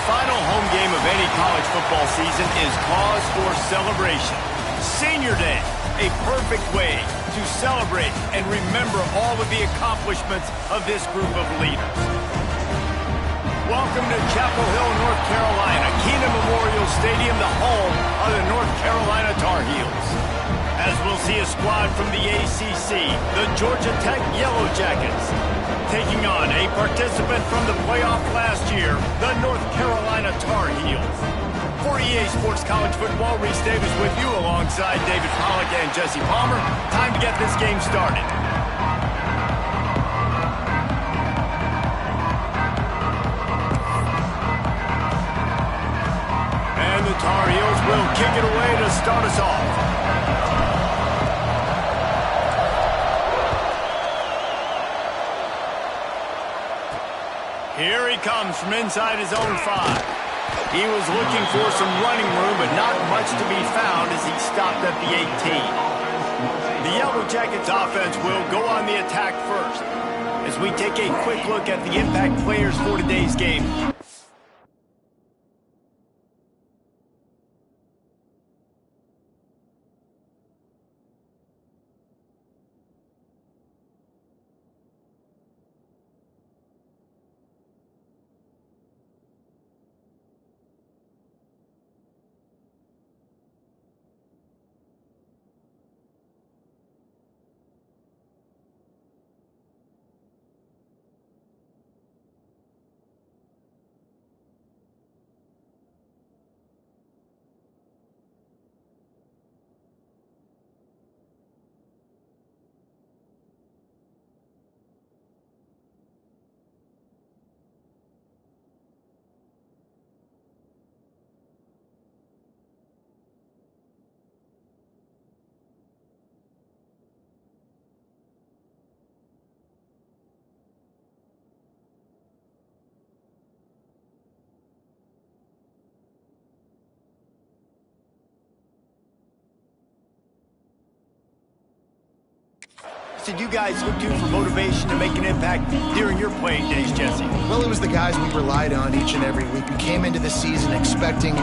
final home game of any college football season is cause for celebration. Senior Day, a perfect way to celebrate and remember all of the accomplishments of this group of leaders. Welcome to Chapel Hill, North Carolina, Keenan Memorial Stadium, the home of the North Carolina Tar Heels. As we'll see a squad from the ACC, the Georgia Tech Yellow Jackets, taking on a participant from the playoff last year, the North Carolina Tar Heels. For EA Sports College Football, Reese Davis with you alongside David Pollack and Jesse Palmer. Time to get this game started. And the Tar Heels will kick it away to start us off. Here he comes from inside his own 5. He was looking for some running room, but not much to be found as he stopped at the 18. The Yellow Jackets offense will go on the attack first as we take a quick look at the impact players for today's game. Did you guys look to for motivation to make an impact during your playing days, Jesse? Well, it was the guys we relied on each and every week. We came into the season expecting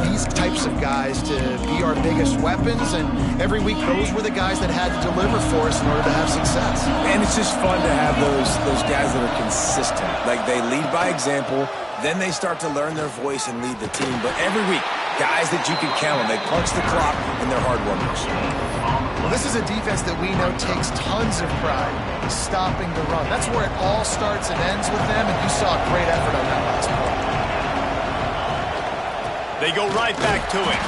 these types of guys to be our biggest weapons, and every week those were the guys that had to deliver for us in order to have success. And it's just fun to have those guys that are consistent. Like, they lead by example, then they start to learn their voice and lead the team. But every week, guys that you can count on, they punch the clock, and they're hard workers. Well, this is a defense that we know takes tons of pride stopping the run. That's where it all starts and ends with them, and you saw a great effort on that last play. They go right back to it.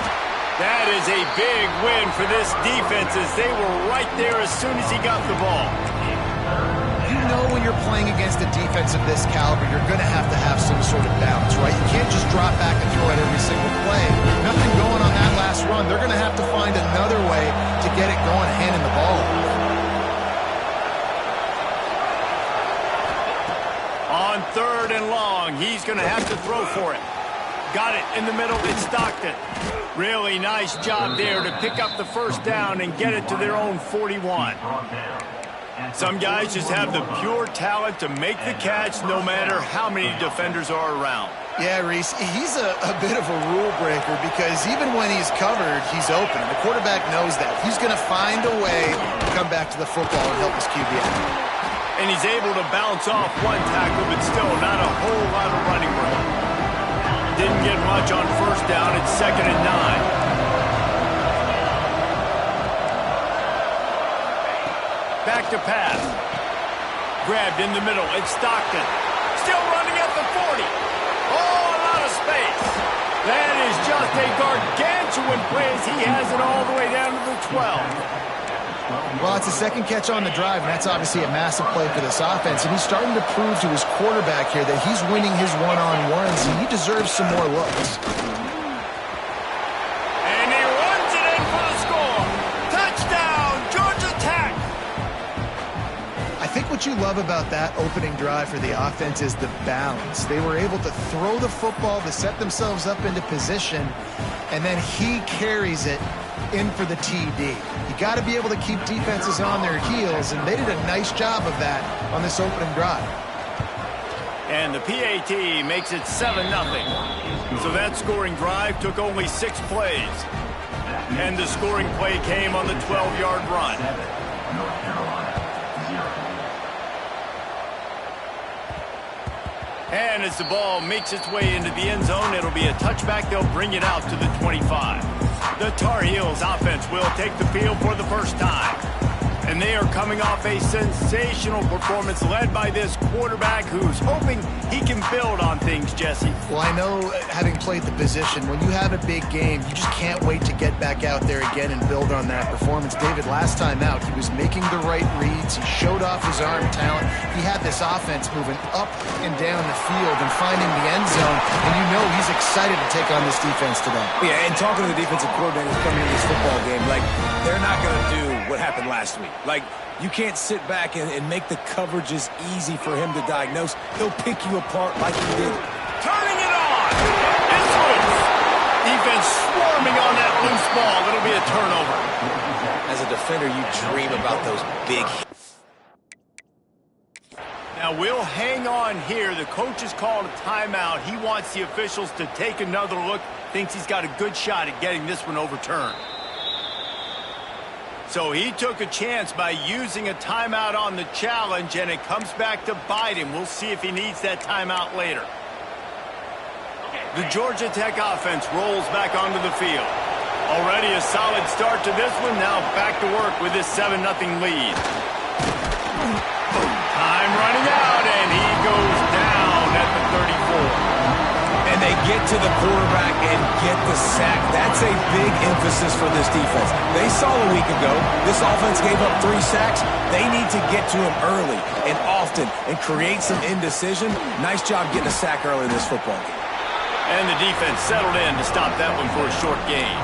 That is a big win for this defense as they were right there as soon as he got the ball. You know when you're playing against a defense of this caliber, you're going to have some sort of balance, right? You can't just drop back and throw it every single play. Nothing going on that last run. They're going to have to find another way to get it going, handing the ball off. On 3rd and long, he's going to have to throw for it. Got it in the middle. It's Stockton. Really nice job there to pick up the first down and get it to their own 41. Some guys just have the pure talent to make the catch no matter how many defenders are around. Yeah, Reese, he's a bit of a rule breaker because even when he's covered, he's open. And the quarterback knows that. He's going to find a way to come back to the football and help his QB out. And he's able to bounce off one tackle, but still not a whole lot of running room. Didn't get much on first down. It's 2nd and 9. Back to pass. Grabbed in the middle. It's Stockton. Still running at the 40. Oh, a lot of space. That is just a gargantuan play as he has it all the way down to the 12. Well, it's a second catch on the drive, and that's obviously a massive play for this offense. And he's starting to prove to his quarterback here that he's winning his one-on-ones, and he deserves some more looks. And he runs it in for the score. Touchdown, Georgia Tech. I think what you love about that opening drive for the offense is the balance. They were able to throw the football to set themselves up into position, and then he carries it in for the TD. You got to be able to keep defenses on their heels, and they did a nice job of that on this opening drive. And the PAT makes it 7-0. So that scoring drive took only 6 plays. And the scoring play came on the 12-yard run. North Carolina, 0. And as the ball makes its way into the end zone, it'll be a touchback. They'll bring it out to the 25. The Tar Heels offense will take the field for the first time. And they are coming off a sensational performance led by this quarterback who's hoping he can build on things, Jesse. Well, I know, having played the position, when you have a big game, you just can't wait to get back out there again and build on that performance. David, last time out, he was making the right reads. He showed off his arm talent. He had this offense moving up and down the field and finding the end zone. And you know he's excited to take on this defense today. Yeah, and talking to the defensive coordinators coming into this football game, like, they're not going to do what happened last week. Like, you can't sit back and make the coverages easy for him to diagnose. He'll pick you apart like he did. Turning it on. It's loose. Defense swarming on that loose ball. It'll be a turnover. As a defender, you dream about those big hits. Now we'll hang on here. The coach has called a timeout. He wants the officials to take another look. Thinks he's got a good shot at getting this one overturned. So he took a chance by using a timeout on the challenge, and it comes back to bite him. We'll see if he needs that timeout later. The Georgia Tech offense rolls back onto the field. Already a solid start to this one. Now back to work with this 7-0 lead. Time running out, and he goes down at the 34. And they get to the quarterback and get the sack. That's a big emphasis for this defense. They saw a week ago, this offense gave up 3 sacks. They need to get to him early and often and create some indecision. Nice job getting a sack early in this football game. And the defense settled in to stop that one for a short gain.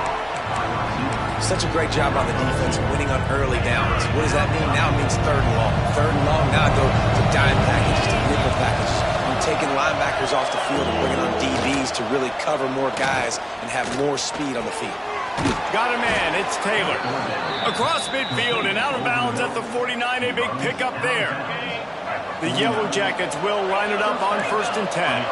Such a great job by the defense winning on early downs. What does that mean? Now it means 3rd and long. 3rd and long, now I go to dime packages, to nickel packages. I'm taking linebackers off the field and bringing on DBs to really cover more guys and have more speed on the field. Got a man, it's Taylor. Across midfield and out of bounds at the 49, a big pickup there. The Yellow Jackets will line it up on 1st and 10.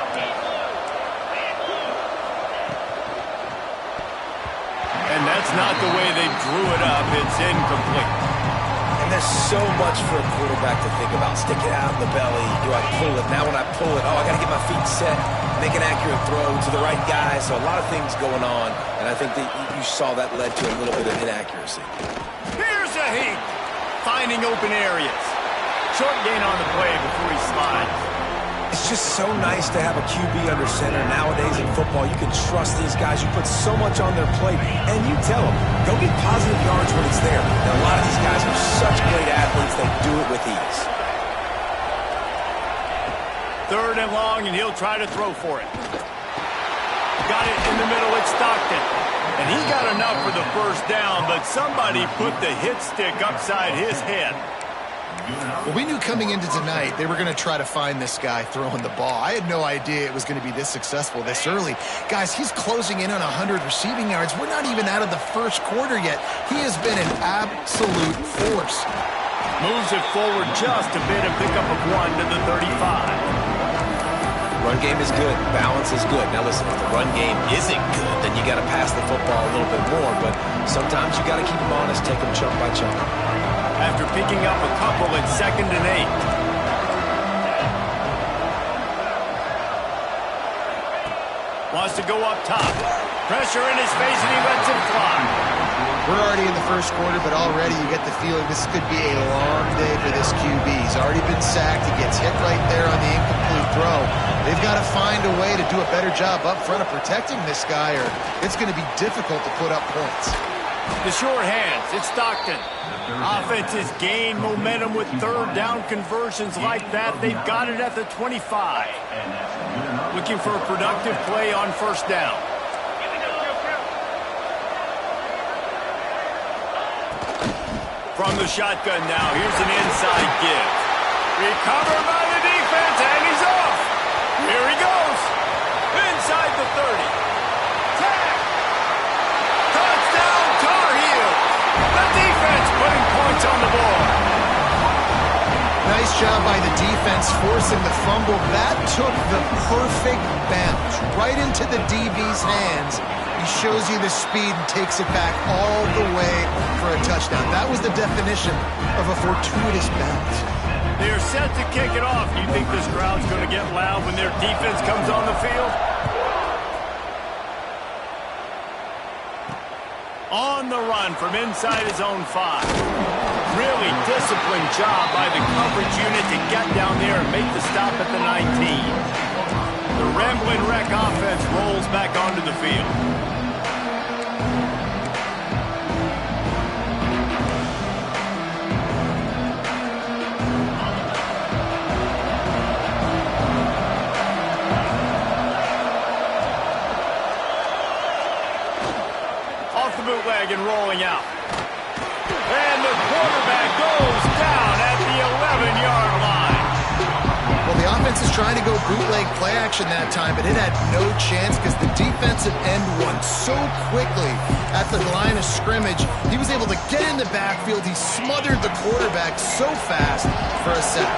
And that's not the way they drew it up. It's incomplete. And there's so much for a quarterback to think about. Stick it out in the belly. Do I pull it? Now when I pull it, I got to get my feet set, make an accurate throw to the right guy. So a lot of things going on. And I think that you saw that led to a little bit of inaccuracy. Here's a heat. Finding open areas. Short gain on the play before he slides. It's just so nice to have a QB under center. Nowadays in football, you can trust these guys. You put so much on their plate, and you tell them, go get positive yards when it's there. And a lot of these guys are such great athletes, they do it with ease. 3rd and long, and he'll try to throw for it. Got it in the middle, it's Stockton. And he got enough for the 1st down, but somebody put the hit stick upside his head. Well, we knew coming into tonight they were going to try to find this guy throwing the ball. I had no idea it was going to be this successful this early. Guys, he's closing in on 100 receiving yards. We're not even out of the 1st quarter yet. He has been an absolute force. Moves it forward just a bit and pick up a 1 to the 35. Run game is good. Balance is good. Now listen, if the run game isn't good, then you got to pass the football a little bit more. But sometimes you got to keep them honest, take them chunk by chunk. After picking up a couple in 2nd and 8. Wants to go up top. Pressure in his face, and he lets it fly. We're already in the 1st quarter, but already you get the feeling this could be a long day for this QB. He's already been sacked. He gets hit right there on the incomplete throw. They've got to find a way to do a better job up front of protecting this guy, or it's going to be difficult to put up points. The short hands, it's Stockton. Offense has gained momentum with 3rd down conversions like that. They've got it at the 25. Looking for a productive play on 1st down. From the shotgun now, here's an inside give. Recovered by the defense, and he's off. Here he goes. Inside the 30. Tag. Touchdown, Tar Heels. The defense putting points on the board. Nice job by the defense forcing the fumble. That took the perfect bounce right into the DB's hands. He shows you the speed and takes it back all the way for a touchdown. That was the definition of a fortuitous bounce. They're set to kick it off. You think this crowd's going to get loud when their defense comes on the field? On the run from inside his own 5. Really disciplined job by the coverage unit to get down there and make the stop at the 19. The Rambling Wreck offense rolls back onto the field. Bootleg and rolling out. And the quarterback goes down at the 11-yard line. Well, the offense is trying to go bootleg play action that time, but it had no chance because the defensive end won so quickly at the line of scrimmage. He was able to get in the backfield. He smothered the quarterback so fast for a sack.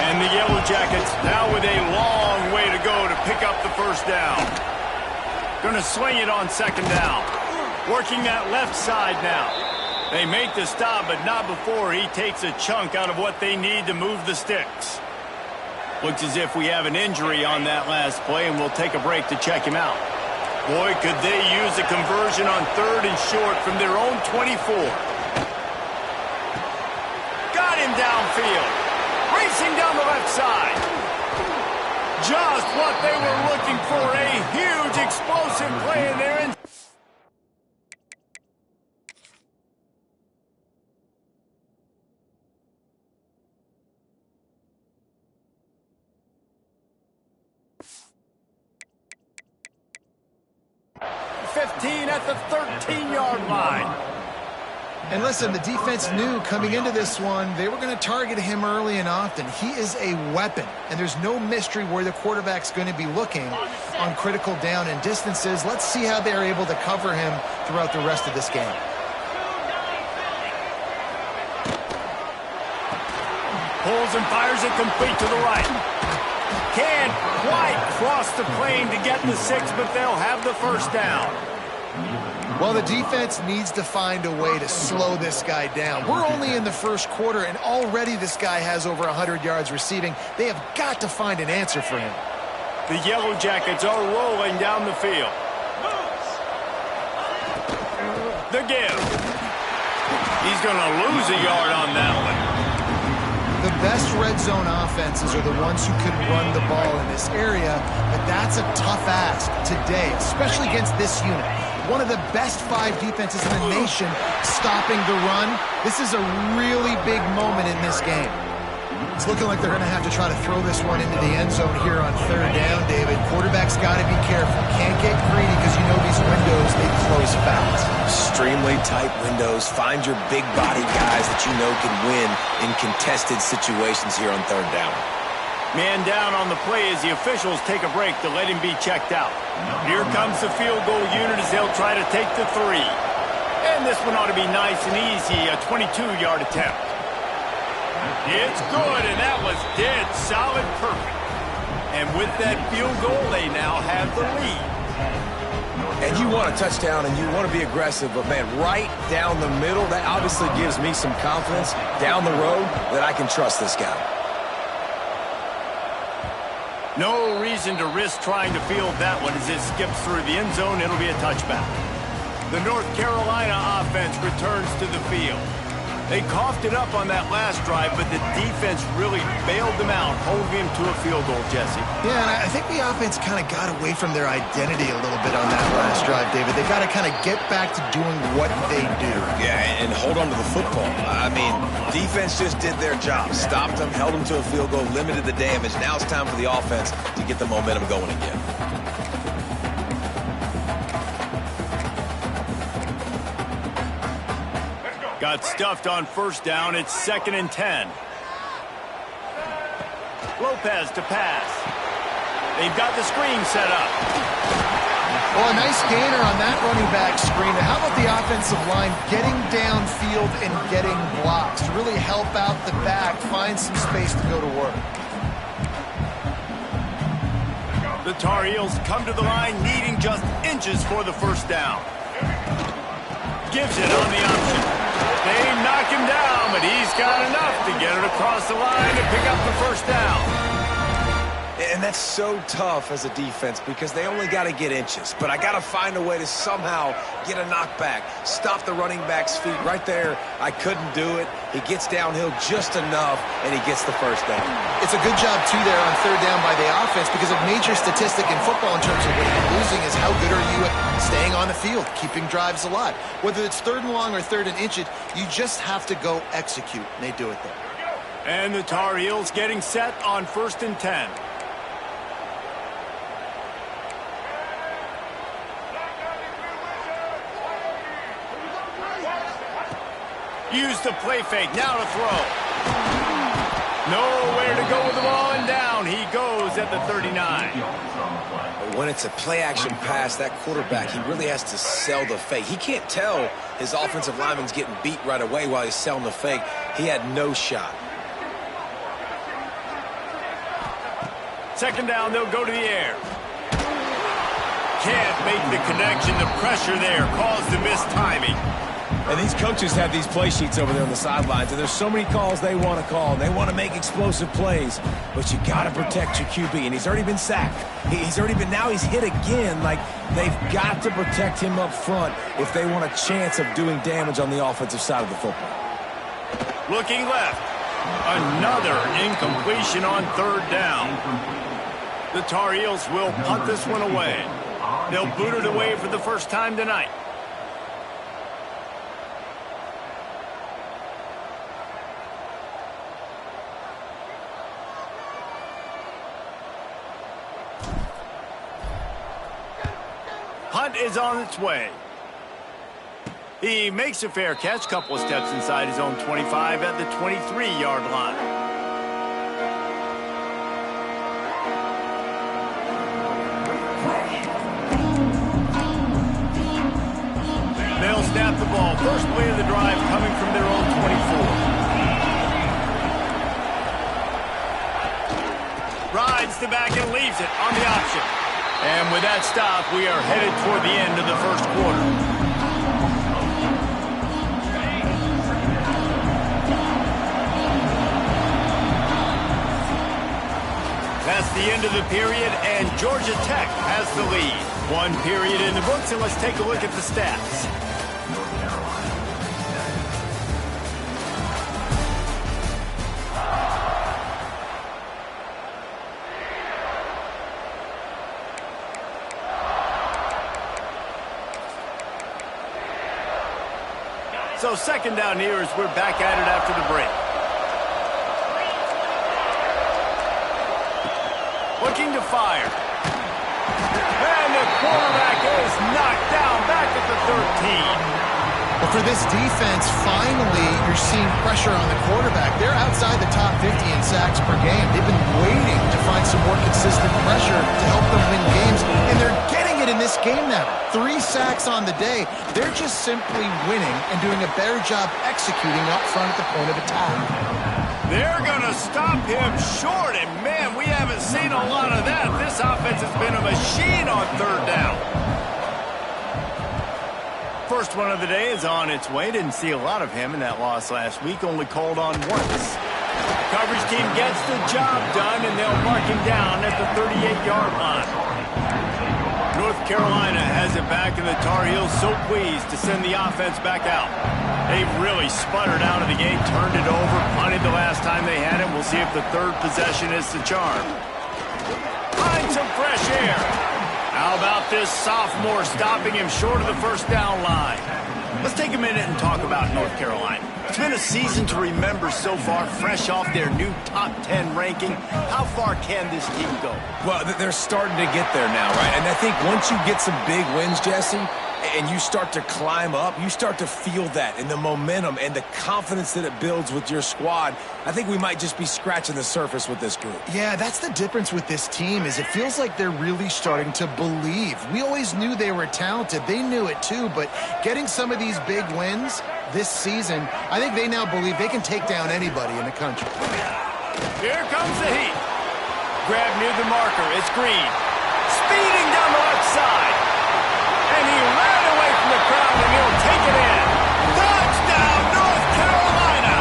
And the Yellow Jackets now with a long way to go to pick up the first down. Going to swing it on second down. Working that left side now. They make the stop, but not before he takes a chunk out of what they need to move the sticks. Looks as if we have an injury on that last play, and we'll take a break to check him out. Boy, could they use a conversion on 3rd and short from their own 24. Got him downfield. Racing down the left side. Just what they were looking for. A huge explosive play in there. And 15 at the 13-yard line. And listen, the defense knew coming into this one, they were going to target him early and often. He is a weapon, and there's no mystery where the quarterback's going to be looking on critical down and distances. Let's see how they're able to cover him throughout the rest of this game. Pulls and fires it complete to the right. Can't quite cross the plane to get the 6, but they'll have the first down. Well, the defense needs to find a way to slow this guy down. We're only in the first quarter, and already this guy has over 100 yards receiving. They have got to find an answer for him. The Yellow Jackets are rolling down the field. The give. He's going to lose a yard on that one. The best red zone offenses are the ones who can run the ball in this area, but that's a tough ask today, especially against this unit. One of the best 5 defenses in the nation stopping the run. This is a really big moment in this game. It's looking like they're going to have to try to throw this one into the end zone here on 3rd down, David. Quarterback's got to be careful. Can't get greedy because you know these windows, they close fast. Extremely tight windows. Find your big body guys that you know can win in contested situations here on 3rd down. Man down on the play as the officials take a break to let him be checked out. Here comes the field goal unit as they'll try to take the 3. And this one ought to be nice and easy, a 22-yard attempt. It's good, and that was dead solid perfect. And with that field goal, they now have the lead. And you want a touchdown, and you want to be aggressive, but, man, right down the middle, that obviously gives me some confidence down the road that I can trust this guy. No reason to risk trying to field that one as it skips through the end zone. It'll be a touchback. The North Carolina offense returns to the field. They coughed it up on that last drive, but the defense really bailed them out, holding him to a field goal, Jesse. Yeah, and I think the offense kind of got away from their identity a little bit on that last drive, David. They got to kind of get back to doing what they do. Yeah, and hold on to the football. I mean, defense just did their job. Stopped them, held them to a field goal, limited the damage. Now it's time for the offense to get the momentum going again. Got stuffed on first down. It's 2nd and 10. Lopez to pass. They've got the screen set up. Well, a nice gainer on that running back screen. And how about the offensive line getting downfield and getting blocks to really help out the back, find some space to go to work. The Tar Heels come to the line needing just inches for the first down. Gives it on the option. They knock him down, but he's got enough to get it across the line and pick up the first down. And that's so tough as a defense because they only got to get inches. But I got to find a way to somehow get a knockback, stop the running back's feet. Right there, I couldn't do it. He gets downhill just enough, and he gets the first down. It's a good job, too, there on third down by the offense because a major statistic in football in terms of winning and losing is how good are you at staying on the field, keeping drives alive. Whether it's third and long or third and inches, you just have to go execute, and they do it there. And the Tar Heels getting set on 1st and 10. Use the play fake, now to throw. Nowhere to go with the ball, and down he goes at the 39. When it's a play-action pass, that quarterback, he really has to sell the fake. He can't tell his offensive lineman's getting beat right away while he's selling the fake. He had no shot. Second down, they'll go to the air. Can't make the connection. The pressure there caused the missed timing. And these coaches have these play sheets over there on the sidelines, and there's so many calls they want to call. They want to make explosive plays, but you got to protect your QB, and he's already been sacked. Now he's hit again. Like, they've got to protect him up front if they want a chance of doing damage on the offensive side of the football. Looking left. Another incompletion on third down. The Tar Heels will punt this one away. They'll boot it away for the first time tonight. Punt is on its way. He makes a fair catch, couple of steps inside his own 25 at the 23-yard line. They'll snap the ball. First play of the drive coming from their own 24. Rides the back and leaves it on the option. And with that stop, we are headed toward the end of the first quarter. That's the end of the period, and Georgia Tech has the lead. One period in the books, and let's take a look at the stats. So second down here as we're back at it after the break. Looking to fire. And the quarterback is knocked down back at the 13. Well, for this defense, finally, you're seeing pressure on the quarterback. They're outside the top 50 in sacks per game. They've been waiting to find some more consistent pressure to help them win games, and they're getting it in this game now. 3 sacks on the day. They're just simply winning and doing a better job executing up front at the point of attack. They're going to stop him short, and man, we haven't seen a lot of that. This offense has been a machine on third down. First one of the day is on its way. Didn't see a lot of him in that loss last week. Only called on once. Coverage team gets the job done, and they'll mark him down at the 38-yard line. North Carolina has it back, and the Tar Heels so pleased to send the offense back out. They've really sputtered out of the game, turned it over, punted the last time they had it. We'll see if the third possession is the charm. Find some fresh air. How about this sophomore stopping him short of the first down line? Let's take a minute and talk about North Carolina. It's been a season to remember so far, fresh off their new top 10 ranking. How far can this team go? Well, they're starting to get there now, right? And I think once you get some big wins, Jesse, and you start to climb up, you start to feel that and the momentum and the confidence that it builds with your squad. I think we might just be scratching the surface with this group. Yeah, that's the difference with this team is it feels like they're really starting to believe. We always knew they were talented. They knew it too, but getting some of these big wins this season, I think they now believe they can take down anybody in the country. Here comes the heat. Grab near the marker. It's Green. Speeding down the left side. And he ran away from the crowd, and he'll take it in. Touchdown, North Carolina!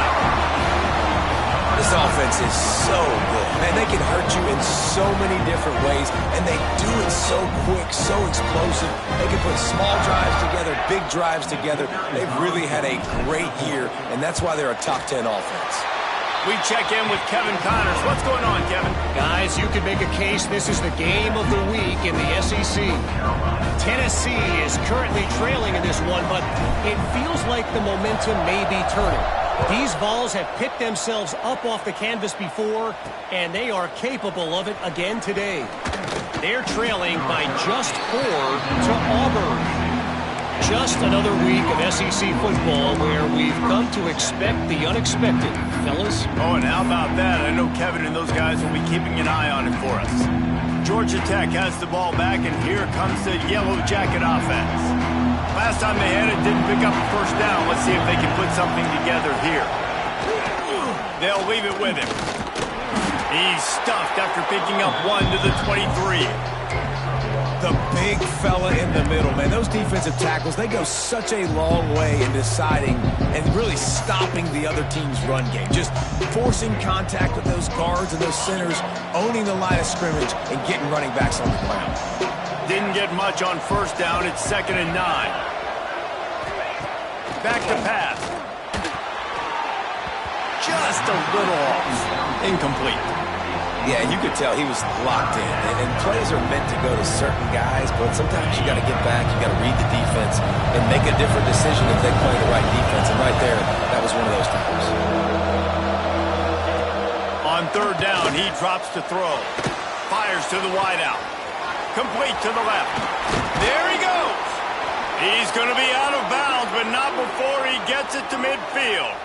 This offense is so good. Man, they can hurt you in so many different ways, and they do it so quick, so explosive. They can put small drives together, big drives together. They've really had a great year, and that's why they're a top 10 offense. We check in with Kevin Connors. What's going on, Kevin? Guys, you could make a case this is the game of the week in the SEC. Tennessee is currently trailing in this one, but it feels like the momentum may be turning. These Vols have picked themselves up off the canvas before, and they are capable of it again today. They're trailing by just 4 to Auburn. Just another week of SEC football where we've come to expect the unexpected, fellas. Oh, and how about that? I know Kevin and those guys will be keeping an eye on it for us. Georgia Tech has the ball back, and here comes the Yellow Jacket offense. Last time they had it, didn't pick up a first down. Let's see if they can put something together here. They'll leave it with him. He's stuffed after picking up 1 to the 23. The big fella in the middle, man. Those defensive tackles, they go such a long way in deciding and really stopping the other team's run game. Just forcing contact with those guards and those centers, owning the line of scrimmage, and getting running backs on the ground. Didn't get much on first down. It's 2nd and 9. Back to pass. Just a little off. Incomplete. Yeah, you could tell he was locked in. And plays are meant to go to certain guys, but sometimes you got to get back, you got to read the defense, and make a different decision if they play the right defense. And right there, that was one of those times. On 3rd down, he drops to throw. Fires to the wideout. Complete to the left. There he goes. He's going to be out of bounds, but not before he gets it to midfield.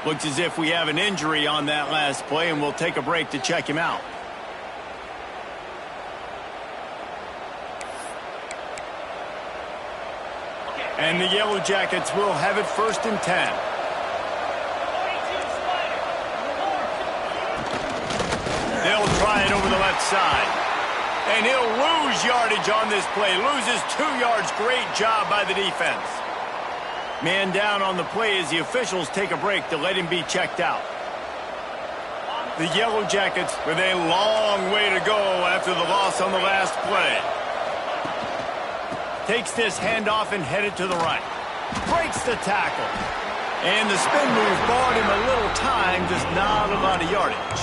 Looks as if we have an injury on that last play, and we'll take a break to check him out. And the Yellow Jackets will have it 1st and 10. They'll try it over the left side. And he'll lose yardage on this play. Loses 2 yards. Great job by the defense. Man down on the play as the officials take a break to let him be checked out. The Yellow Jackets with a long way to go after the loss on the last play. Takes this handoff and headed to the right. Breaks the tackle. And the spin move bought him a little time, just not a lot of yardage.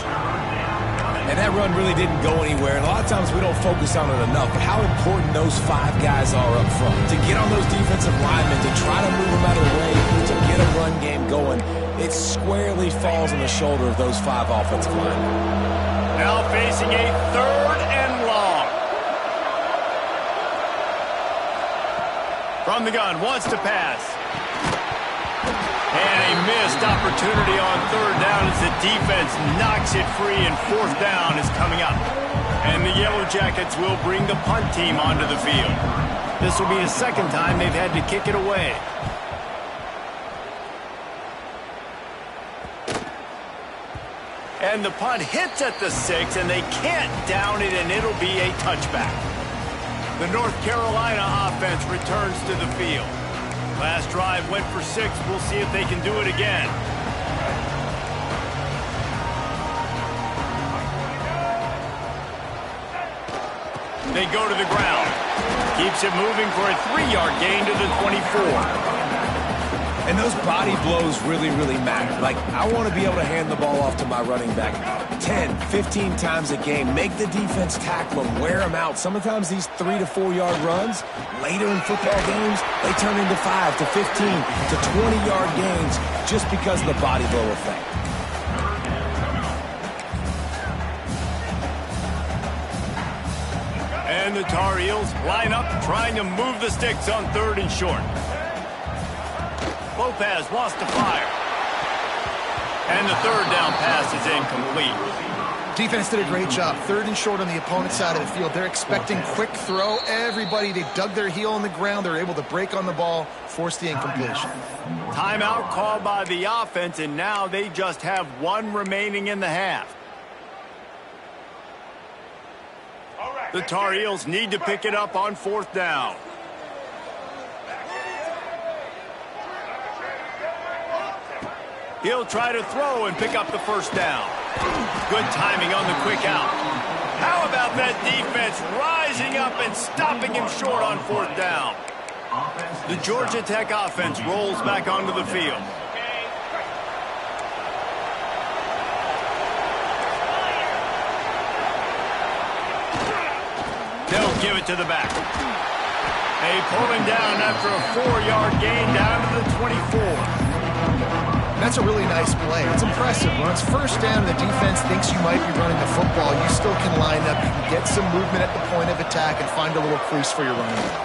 And that run really didn't go anywhere. And a lot of times we don't focus on it enough. But how important those 5 guys are up front. To get on those defensive linemen, to try to move them out of the way, to get a run game going, it squarely falls on the shoulder of those 5 offensive linemen. Now facing a 3rd and long. From the gun, wants to pass. And a missed opportunity on 3rd down as the defense knocks it free, and 4th down is coming up. And the Yellow Jackets will bring the punt team onto the field. This will be the 2nd time they've had to kick it away. And the punt hits at the 6, and they can't down it, and it'll be a touchback. The North Carolina offense returns to the field. Last drive went for 6. We'll see if they can do it again. They go to the ground. Keeps it moving for a 3-yard gain to the 24. And those body blows really, really matter. Like, I want to be able to hand the ball off to my running back 10, 15 times a game. Make the defense tackle them, wear them out. Sometimes these 3 to 4 yard runs, later in football games, they turn into 5 to 15 to 20-yard gains just because of the body blow effect. And And the Tar Heels line up trying to move the sticks on 3rd and short. Lopez wants to fire. And the 3rd down pass is incomplete. Defense did a great job. 3rd and short on the opponent's side of the field. They're expecting quick throw. Everybody, they dug their heel on the ground. They're able to break on the ball, force the incompletion. Timeout called by the offense, and now they just have 1 remaining in the half. The Tar Heels need to pick it up on 4th down. He'll try to throw and pick up the 1st down. Good timing on the quick out. How about that defense rising up and stopping him short on 4th down? The Georgia Tech offense rolls back onto the field. They'll give it to the back. They pull him down after a 4-yard gain down to the 24. That's a really nice play. It's impressive. When it's 1st down and the defense thinks you might be running the football, you still can line up. You can get some movement at the point of attack and find a little crease for your running back.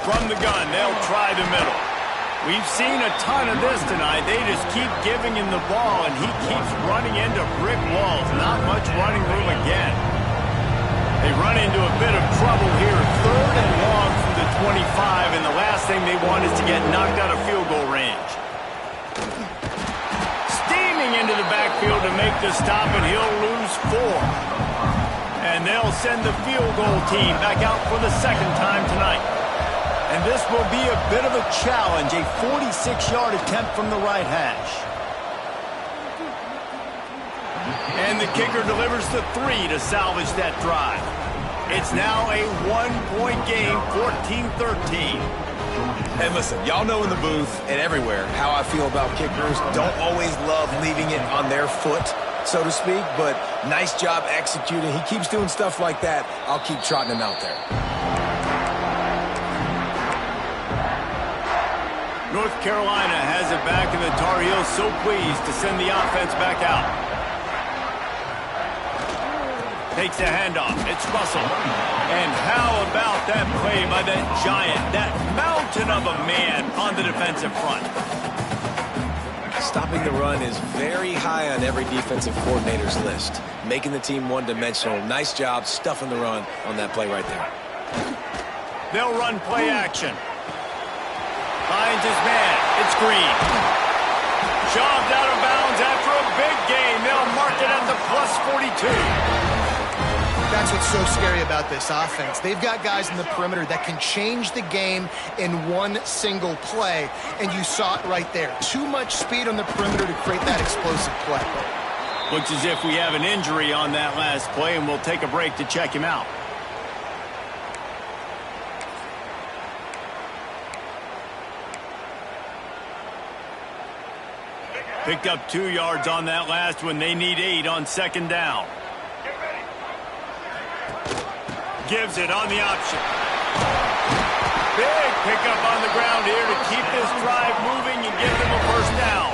From the gun, they'll try the middle. We've seen a ton of this tonight. They just keep giving him the ball, and he keeps running into brick walls. Not much running room again. They run into a bit of trouble here. 3rd and long from the 25, and the last thing they want is to get knocked out of field goal range. Into the backfield to make the stop, and he'll lose 4. And they'll send the field goal team back out for the 2nd time tonight. And this will be a bit of a challenge, a 46-yard attempt from the right hash. And the kicker delivers the 3 to salvage that drive. It's now a 1-point game, 14-13. And listen, y'all know in the booth and everywhere how I feel about kickers. Don't always love leaving it on their foot, so to speak, but nice job executing. He keeps doing stuff like that. I'll keep trotting him out there. North Carolina has it back, and the Tar Heels so pleased to send the offense back out. Takes the handoff. It's Russell. And how about that play by that giant, that mountain of a man on the defensive front? Stopping the run is very high on every defensive coordinator's list. Making the team one-dimensional. Nice job stuffing the run on that play right there. They'll run play action. Finds his man. It's Green. Shoved out of bounds after a big gain. They'll mark it at the +42. That's what's so scary about this offense. They've got guys in the perimeter that can change the game in one single play, and you saw it right there. Too much speed on the perimeter to create that explosive play. Looks as if we have an injury on that last play, and we'll take a break to check him out. Picked up 2 yards on that last one. They need 8 on 2nd down. Gives it on the option. Big pickup on the ground here to keep this drive moving and give them a 1st down.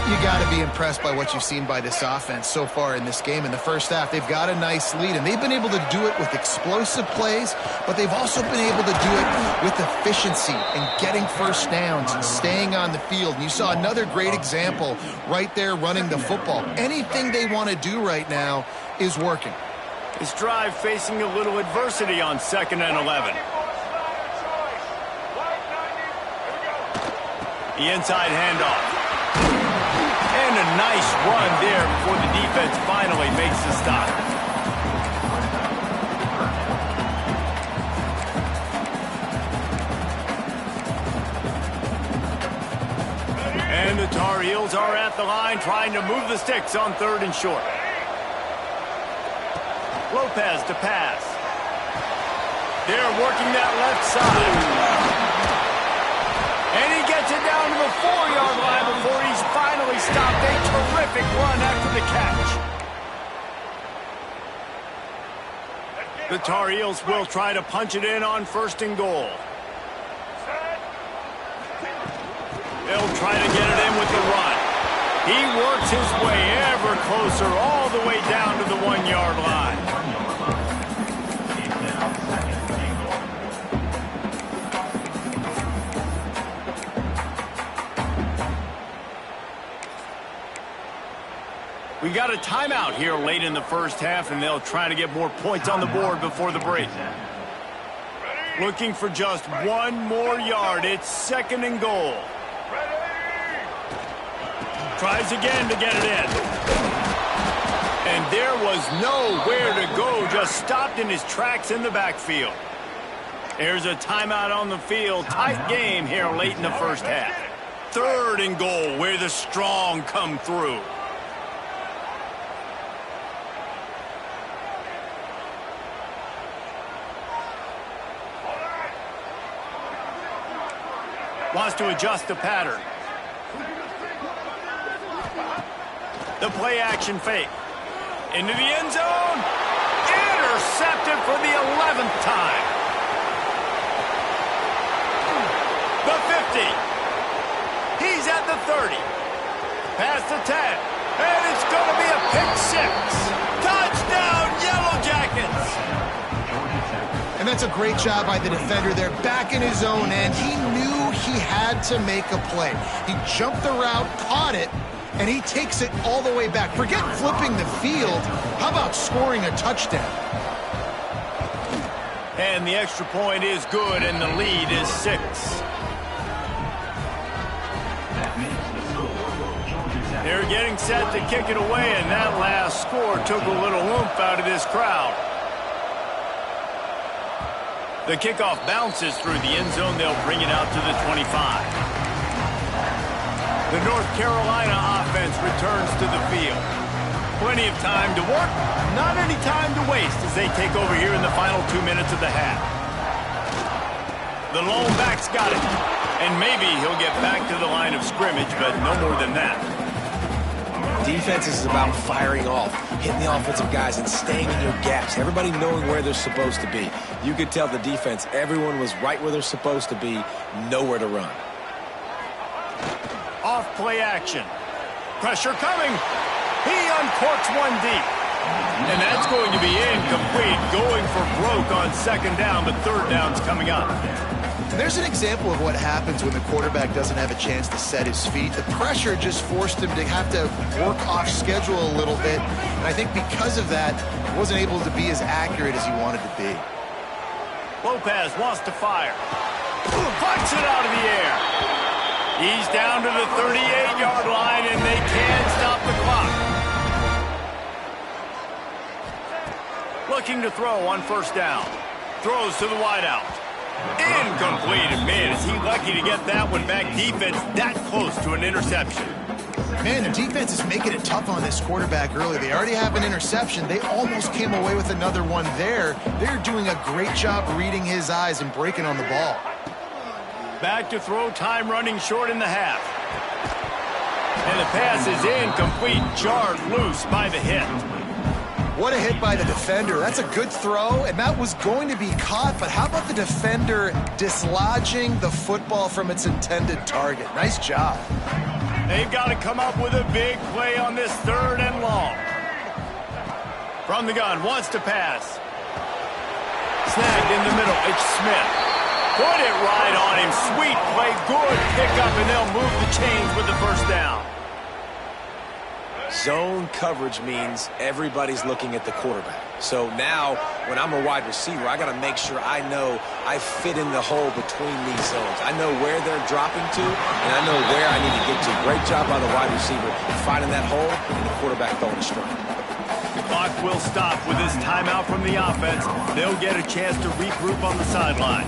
You got to be impressed by what you've seen by this offense so far in this game. In the 1st half, they've got a nice lead, and they've been able to do it with explosive plays, but they've also been able to do it with efficiency and getting 1st downs and staying on the field. And you saw another great example right there running the football. Anything they want to do right now is working. This drive facing a little adversity on 2nd and 11. The inside handoff. And a nice run there before the defense finally makes the stop. And the Tar Heels are at the line trying to move the sticks on 3rd and short. Lopez to pass. They're working that left side. And he gets it down to the 4-yard line before he's finally stopped. A terrific run after the catch. The Tar Heels will try to punch it in on 1st and goal. They'll try to get it in with the run. He works his way ever closer all the way down to the 1-yard line. We got a timeout here late in the first half, and they'll try to get more points on the board before the break. Looking for just one more yard. It's 2nd and goal. Tries again to get it in. And there was nowhere to go, just stopped in his tracks in the backfield. There's a timeout on the field. Tight game here late in the first half. 3rd and goal, where the strong come through. Wants to adjust the pattern. The play action fake. Into the end zone. Intercepted for the 11th time. The 50. He's at the 30. Past the 10. And it's going to be a pick 6. Touchdown, Yellow Jackets. And that's a great job by the defender there, back in his own end. He knew he had to make a play. He jumped the route, caught it, and he takes it all the way back. Forget flipping the field. How about scoring a touchdown? And the extra point is good, and the lead is 6. They're getting set to kick it away, and that last score took a little oomph out of this crowd. The kickoff bounces through the end zone. They'll bring it out to the 25. The North Carolina offense returns to the field. Plenty of time to work, not any time to waste as they take over here in the final 2 minutes of the half. The lone back's got it, and maybe he'll get back to the line of scrimmage, but no more than that. Defense is about firing off, hitting the offensive guys and staying in your gaps. Everybody knowing where they're supposed to be. You could tell the defense, everyone was right where they're supposed to be, nowhere to run. Off play action. Pressure coming. He uncorks one deep. And that's going to be incomplete. Going for broke on 2nd down, but 3rd down's coming up. There's an example of what happens when the quarterback doesn't have a chance to set his feet. The pressure just forced him to have to work off schedule a little bit. And I think because of that, he wasn't able to be as accurate as he wanted to be. Lopez wants to fire. Punch it out of the air. He's down to the 38-yard line, and they can't stop the clock. Looking to throw on 1st down. Throws to the wideout. Incomplete. And man, is he lucky to get that one back. Defense that close to an interception. Man, the defense is making it tough on this quarterback early. They already have an interception. They almost came away with another one there. They're doing a great job reading his eyes and breaking on the ball. Back to throw, time running short in the half. And the pass is incomplete, jarred loose by the hit. What a hit by the defender. That's a good throw, and that was going to be caught, but how about the defender dislodging the football from its intended target? Nice job. They've got to come up with a big play on this 3rd and long. From the gun, wants to pass. Snagged in the middle, it's Smith. Put it right on him. Sweet play, good pickup, and they'll move the chains with the 1st down. Zone coverage means everybody's looking at the quarterback. So now, when I'm a wide receiver, I got to make sure I know I fit in the hole between these zones. I know where they're dropping to, and I know where I need to get to. Great job by the wide receiver finding that hole and the quarterback going straight. The clock will stop with this timeout from the offense. They'll get a chance to regroup on the sideline.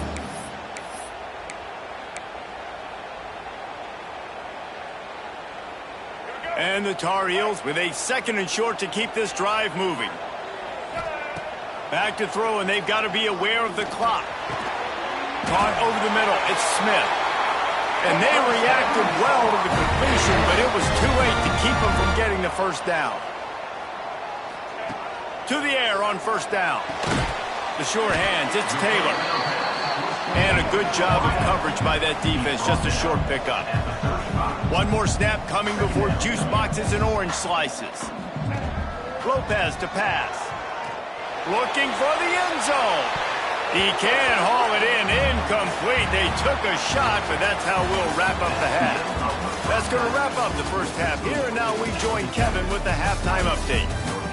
And the Tar Heels with a 2nd and short to keep this drive moving. Back to throw, and they've got to be aware of the clock. Caught over the middle. It's Smith. And they reacted well to the completion, but it was too late to keep them from getting the 1st down. To the air on 1st down. The short hands, it's Taylor. And a good job of coverage by that defense, just a short pickup. One more snap coming before juice boxes and orange slices. Lopez to pass. Looking for the end zone. He can haul it in. Incomplete. They took a shot, but that's how we'll wrap up the half. That's that's going to wrap up the first half here. And now we join Kevin with the halftime update.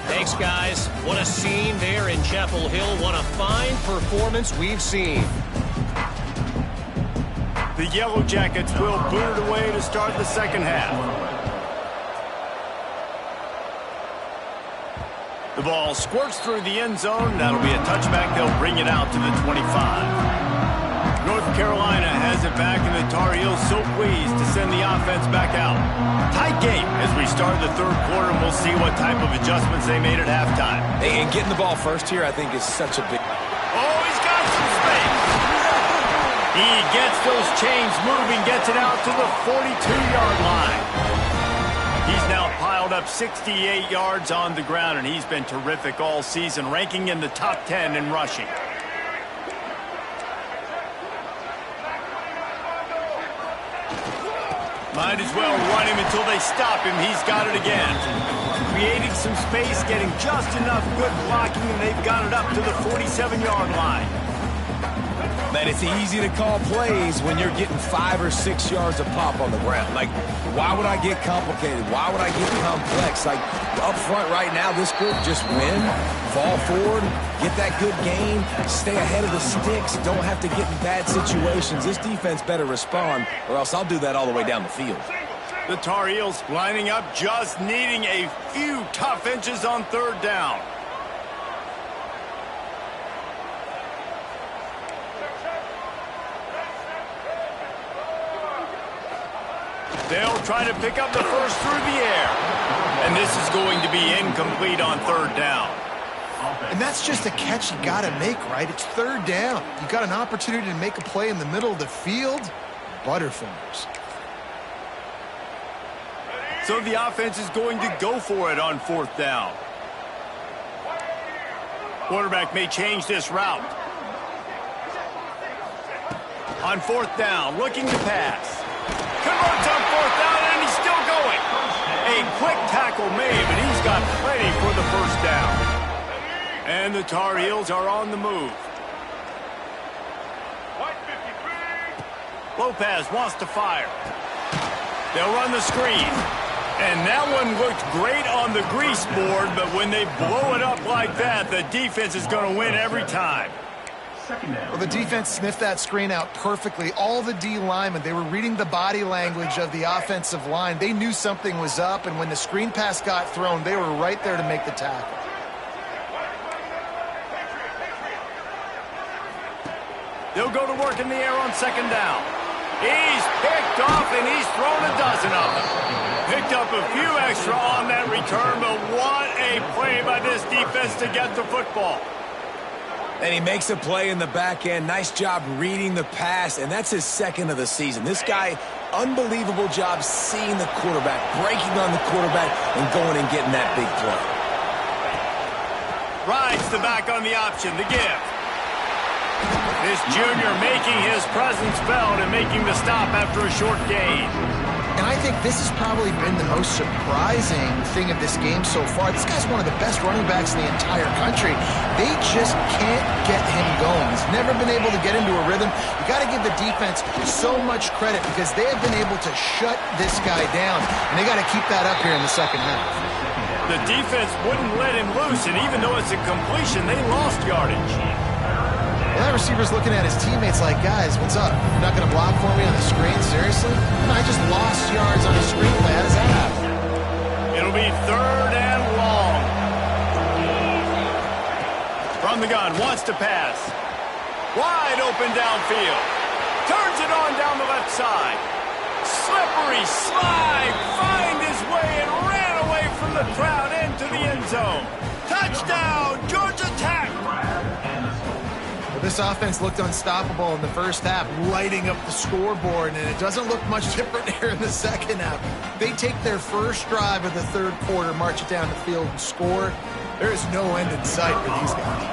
Thanks, guys. What a scene there in Chapel Hill. What a fine performance we've seen. The Yellow Jackets will boot it away to start the second half. The ball squirts through the end zone. That'll be a touchback. They'll bring it out to the 25. North Carolina has it back, and the Tar Heels so pleased to send the offense back out. Tight game as we start the third quarter, and we'll see what type of adjustments they made at halftime. And getting the ball first here, I think, is such a big... Oh, he's got some space. He gets those chains moving, gets it out to the 42-yard line. He's now piled up 68 yards on the ground, and he's been terrific all season, ranking in the top 10 in rushing. Might as well run him until they stop him. He's got it again. Creating some space, getting just enough good blocking, and they've got it up to the 47-yard line. Man, it's easy to call plays when you're getting 5 or 6 yards of pop on the ground. Like, why would I get complicated? Why would I get complex? Like, up front right now, this group just win, fall forward, get that good gain, stay ahead of the sticks, don't have to get in bad situations. This defense better respond, or else I'll do that all the way down the field. The Tar Heels lining up, just needing a few tough inches on third down. They'll try to pick up the first through the air. And this is going to be incomplete on third down. And that's just a catch you got to make, right? It's third down. You got an opportunity to make a play in the middle of the field. Butterfingers. So the offense is going to go for it on fourth down. Quarterback may change this route. On fourth down, looking to pass. Converts on fourth down, and he's still going. A quick tackle made, but he's got plenty for the first down. And the Tar Heels are on the move. Lopez wants to fire. They'll run the screen. And that one looked great on the grease board, but when they blow it up like that, the defense is going to win every time. Well, the defense sniffed that screen out perfectly. All the D linemen, they were reading the body language of the offensive line. They knew something was up, and when the screen pass got thrown, they were right there to make the tackle. They'll go to work in the air on second down. He's picked off, and he's thrown a dozen of them. Picked up a few extra on that return, but what a play by this defense to get the football. And he makes a play in the back end. Nice job reading the pass, and that's his second of the season. This guy, unbelievable job seeing the quarterback, breaking on the quarterback, and going and getting that big play. Rides the back on the option, the give. This junior making his presence felt and making the stop after a short gain. And I think this has probably been the most surprising thing of this game so far. This guy's one of the best running backs in the entire country. They just can't get him going. He's never been able to get into a rhythm. You got to give the defense so much credit because they have been able to shut this guy down. And they got to keep that up here in the second half. The defense wouldn't let him loose, and even though it's a completion, they lost yardage. Well, that receiver's looking at his teammates like, guys, what's up? You're not going to block for me on the screen? Seriously? No, I just lost yards on a screen play. How does that happen? It'll be third and long. From the gun, wants to pass. Wide open downfield. Turns it on down the left side. Slippery slide. Find his way and ran away from the crowd into the end zone. Touchdown, Georgia Tech. This offense looked unstoppable in the first half, lighting up the scoreboard, and it doesn't look much different here in the second half. They take their first drive of the third quarter, march it down the field, and score. There is no end in sight for these guys.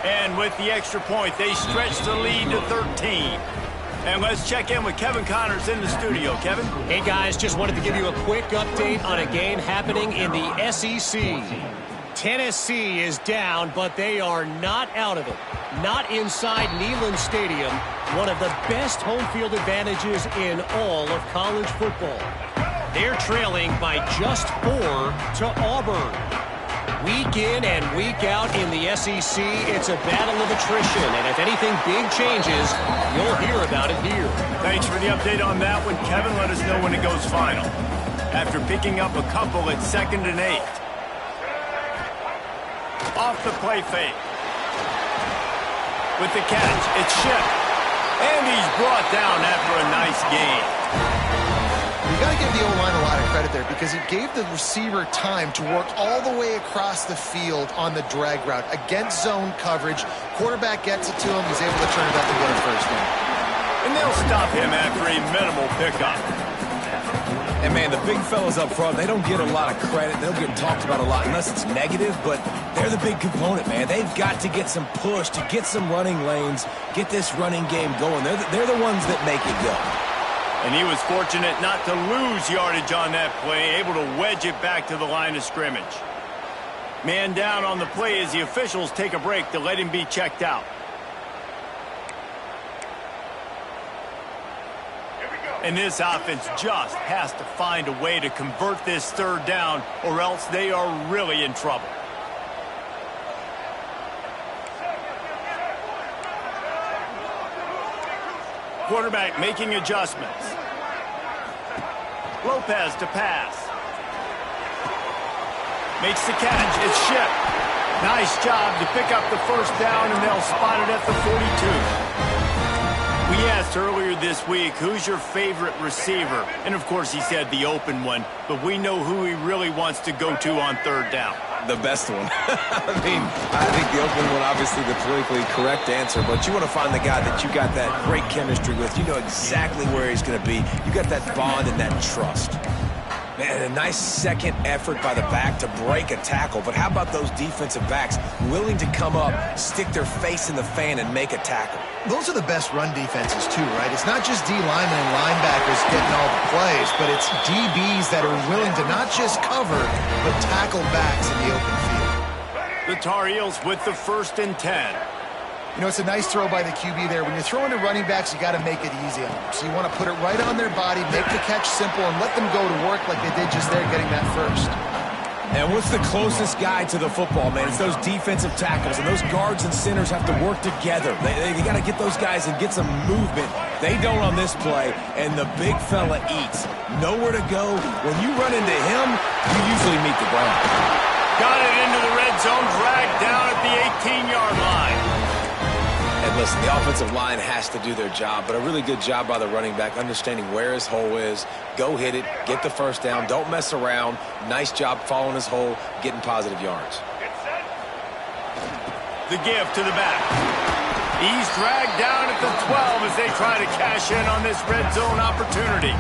And with the extra point, they stretch the lead to 13. And let's check in with Kevin Connors in the studio. Kevin? Hey, guys, just wanted to give you a quick update on a game happening in the SEC. Tennessee is down, but they are not out of it. Not inside Neyland Stadium. one of the best home field advantages in all of college football. They're trailing by just 4 to Auburn. Week in and week out in the SEC, it's a battle of attrition, and if anything big changes, you'll hear about it here. Thanks for the update on that one, Kevin. Let us know when it goes final. After picking up a couple at 2nd and 8. Off the play fake. With the catch, it's shipped. And he's brought down after a nice gain. You got to give the O-line a lot of credit there because it gave the receiver time to work all the way across the field on the drag route against zone coverage. Quarterback gets it to him. He's able to turn it up and get a first down. And they'll stop him after a minimal pickup. And, man, the big fellas up front, they don't get a lot of credit. They don't get talked about a lot unless it's negative, but they're the big component, man. They've got to get some push, to get some running lanes, get this running game going. They're the ones that make it go. And he was fortunate not to lose yardage on that play, able to wedge it back to the line of scrimmage. Man down on the play as the officials take a break to let him be checked out. And this offense just has to find a way to convert this 3rd down, or else they are really in trouble. Quarterback making adjustments. Lopez to pass. Makes the catch. It's shipped. Nice job to pick up the first down, and they'll spot it at the 42. We asked earlier this week, who's your favorite receiver? And, of course, he said the open one, but we know who he really wants to go to on 3rd down. The best one. I think the open one, obviously the politically correct answer, but you want to find the guy that you got that great chemistry with. You know exactly where he's going to be. You got that bond and that trust. Man, a nice second effort by the back to break a tackle, but how about those defensive backs willing to come up, stick their face in the fan, and make a tackle? Those are the best run defenses, too, right? It's not just D linemen and linebackers getting all the plays, but it's DBs that are willing to not just cover, but tackle backs in the open field. The Tar Heels with the 1st and 10. You know, it's a nice throw by the QB there. When you're throwing to running backs, you got to make it easy on them. So you want to put it right on their body, make the catch simple, and let them go to work like they did just there getting that first. And what's the closest guy to the football, man? It's those defensive tackles, and those guards and centers have to work together. They got to get those guys and get some movement. They don't on this play, and the big fella eats. Nowhere to go. When you run into him, you usually meet the ground. Got it into the red zone, dragged down at the 18-yard line. And listen, the offensive line has to do their job, but a really good job by the running back, understanding where his hole is. Go hit it, get the first down, don't mess around. Nice job following his hole, getting positive yards. The give to the back. He's dragged down at the 12 as they try to cash in on this red zone opportunity.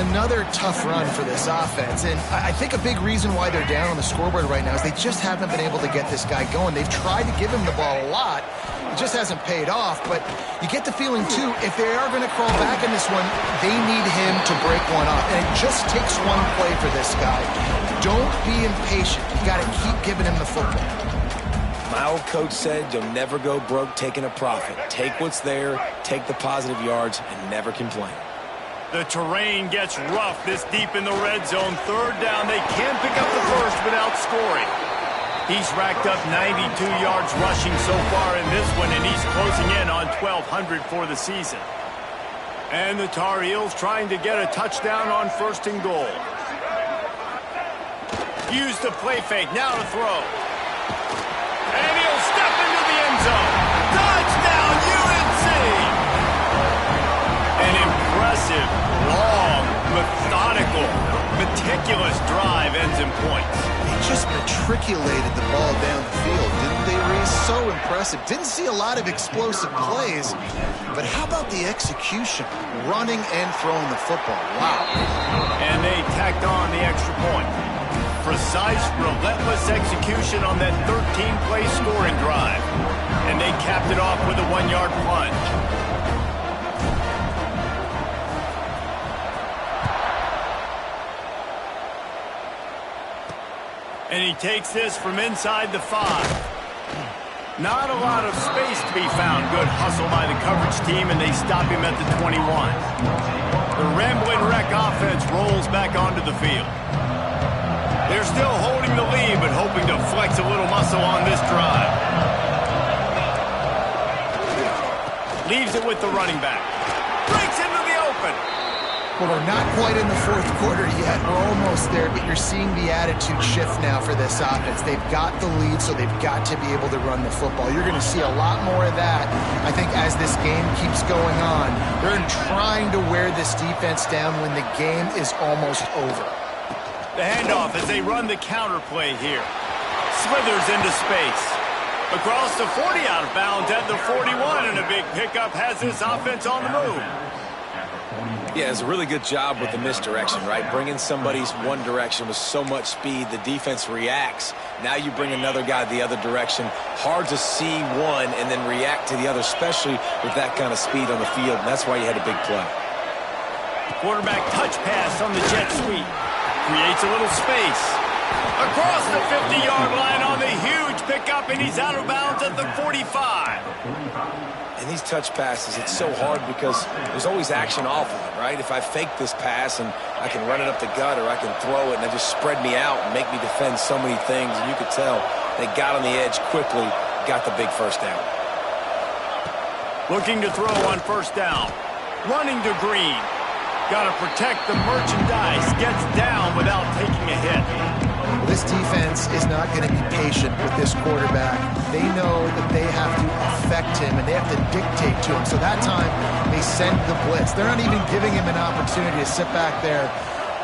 Another tough run for this offense, and I think a big reason why they're down on the scoreboard right now is they just haven't been able to get this guy going. They've tried to give him the ball a lot. It just hasn't paid off, but you get the feeling, too, if they are going to crawl back in this one, they need him to break one off, and it just takes one play for this guy. Don't be impatient. You got to keep giving him the football. My old coach said you'll never go broke taking a profit. Take what's there, take the positive yards, and never complain. The terrain gets rough this deep in the red zone. 3rd down, they can't pick up the first without scoring. He's racked up 92 yards rushing so far in this one, and he's closing in on 1,200 for the season. And the Tar Heels trying to get a touchdown on 1st and goal. Use the play fake, now to throw. And he'll step into the end zone. Touchdown, UNC! An impressive, long, methodical, meticulous drive ends in points. They just matriculated the ball down the field, didn't they, Reese? So impressive. Didn't see a lot of explosive plays, but how about the execution? Running and throwing the football. Wow. And they tacked on the extra point. Precise, relentless execution on that 13-play scoring drive. And they capped it off with a 1-yard plunge. And he takes this from inside the 5. Not a lot of space to be found. Good hustle by the coverage team, and they stop him at the 21. The rambling wreck offense rolls back onto the field. They're still holding the lead, but hoping to flex a little muscle on this drive. Leaves it with the running back. Breaks into the open. Well, we're not quite in the fourth quarter yet. We're almost there, but you're seeing the attitude shift now for this offense. They've got the lead, so they've got to be able to run the football. You're going to see a lot more of that, I think, as this game keeps going on. They're trying to wear this defense down when the game is almost over. The handoff as they run the counter play here. Slithers into space. Across the 40, out of bounds at the 41, and a big pickup has this offense on the move. Yeah, it's a really good job with the misdirection, right? Bringing somebody's one direction with so much speed, the defense reacts. Now you bring another guy the other direction. Hard to see one and then react to the other, especially with that kind of speed on the field, and that's why you had a big play. Quarterback touch pass on the jet sweep. Creates a little space. Across the 50-yard line on the huge pickup, and he's out of bounds at the 45. And these touch passes, it's so hard because there's always action off of it, right? If I fake this pass and I can run it up the gut or I can throw it and they just spread me out and make me defend so many things, and you could tell they got on the edge quickly, got the big first down. Looking to throw on first down. Running to Green. Got to protect the merchandise. Gets down without taking a hit. This defense is not going to be patient with this quarterback. They know that they have to affect him, and they have to dictate to him. So that time, they send the blitz. They're not even giving him an opportunity to sit back there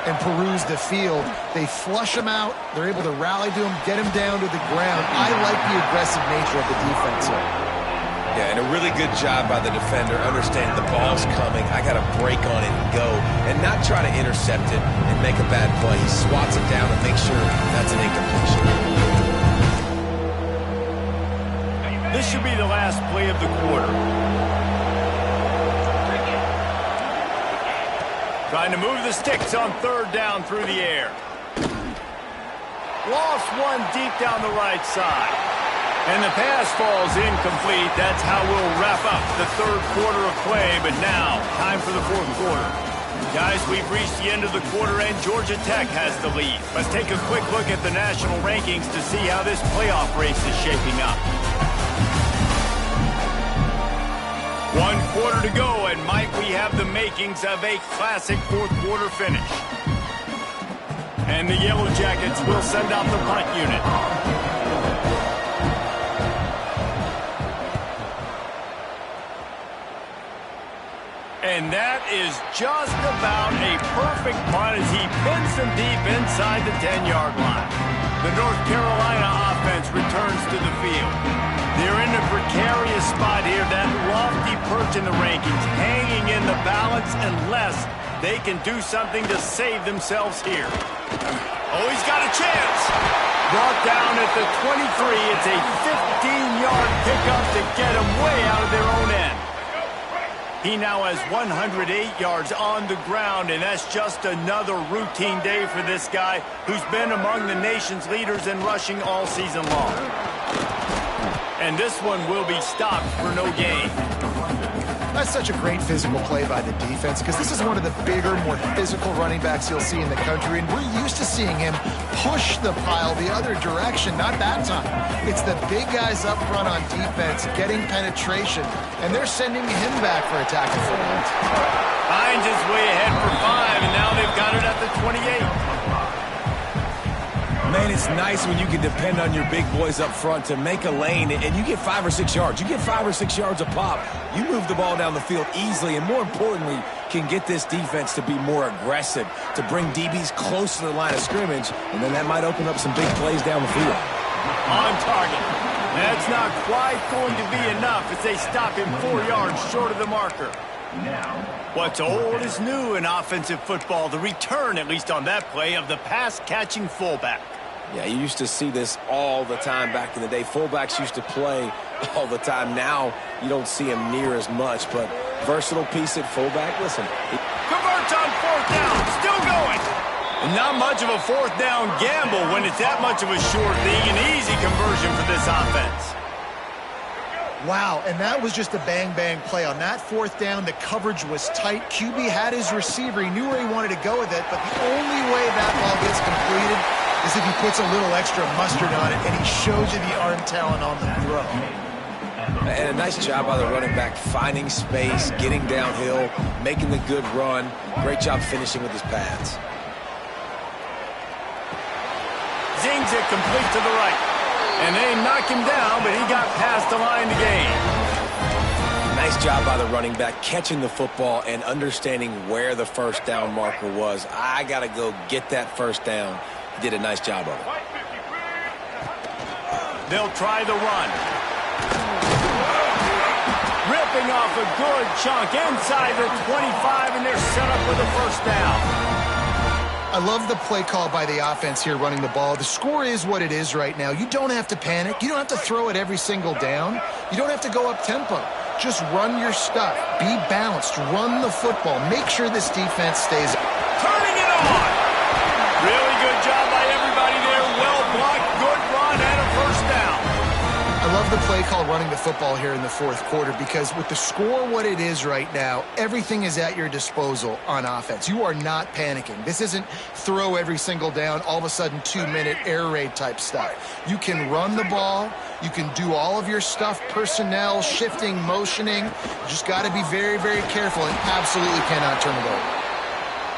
and peruse the field. They flush him out. They're able to rally to him, get him down to the ground. I like the aggressive nature of the defense here. Yeah, and a really good job by the defender, understanding the ball's coming. I got to break on it and go, and not try to intercept it and make a bad play. He swats it down and makes sure that's an incompletion. This should be the last play of the quarter. Trying to move the sticks on third down through the air. Lost one deep down the right side. And the pass falls incomplete. That's how we'll wrap up the third quarter of play. But now, time for the fourth quarter. Guys, we've reached the end of the quarter, and Georgia Tech has the lead. Let's take a quick look at the national rankings to see how this playoff race is shaping up. 1 quarter to go, and Mike, we have the makings of a classic fourth quarter finish. And the Yellow Jackets will send out the punt unit. And that is just about a perfect punt as he pins them deep inside the 10-yard line. The North Carolina offense returns to the field. They're in a precarious spot here, that lofty perch in the rankings, hanging in the balance unless they can do something to save themselves here. Oh, he's got a chance. Brought down at the 23. It's a 15-yard pickup to get them way out of their own end. He now has 108 yards on the ground, and that's just another routine day for this guy who's been among the nation's leaders in rushing all season long. And this one will be stopped for no gain. That's such a great physical play by the defense because this is one of the bigger, more physical running backs you'll see in the country, and we're used to seeing him push the pile the other direction. Not that time. It's the big guys up front on defense getting penetration, and they're sending him back for a tackle for that. Hines is way ahead for 5, and now they've got it at the 28. Man, it's nice when you can depend on your big boys up front to make a lane, and you get 5 or 6 yards. You get 5 or 6 yards a pop. You move the ball down the field easily, and more importantly, can get this defense to be more aggressive, to bring DBs close to the line of scrimmage, and then that might open up some big plays down the field. On target. That's not quite going to be enough as they stop him 4 yards short of the marker. What's old is new in offensive football. The return, at least on that play, of the pass-catching fullback. Yeah, you used to see this all the time back in the day. Fullbacks used to play all the time. Now you don't see him near as much, but versatile piece at fullback. Listen. Converts on fourth down. Still going. And not much of a fourth down gamble when it's that much of a sure thing. An easy conversion for this offense. Wow, and that was just a bang-bang play. On that fourth down, the coverage was tight. QB had his receiver. He knew where he wanted to go with it, but the only way that ball gets completed is if he puts a little extra mustard on it, and he shows you the arm talent on the throw. And a nice job by the running back, finding space, getting downhill, making the good run. Great job finishing with his pads. Zings it complete to the right. And they knock him down, but he got past the line to gain. Nice job by the running back, catching the football and understanding where the first down marker was. I got to go get that first down. He did a nice job of it. They'll try the run. Ripping off a good chunk inside the 25, and they're set up with a first down. I love the play call by the offense here running the ball. The score is what it is right now. You don't have to panic. You don't have to throw it every single down. You don't have to go up tempo. Just run your stuff. Be balanced. Run the football. Make sure this defense stays. Turning it on. Really good job by everybody there. Well blocked. Good run and a first down. I love the play call running the football here in the fourth quarter because with the score what it is right now, everything is at your disposal on offense. You are not panicking. This isn't throw every single down, all of a sudden 2-minute air raid type stuff. You can run the ball. You can do all of your stuff, personnel, shifting, motioning. You just got to be very, very careful and absolutely cannot turn it over.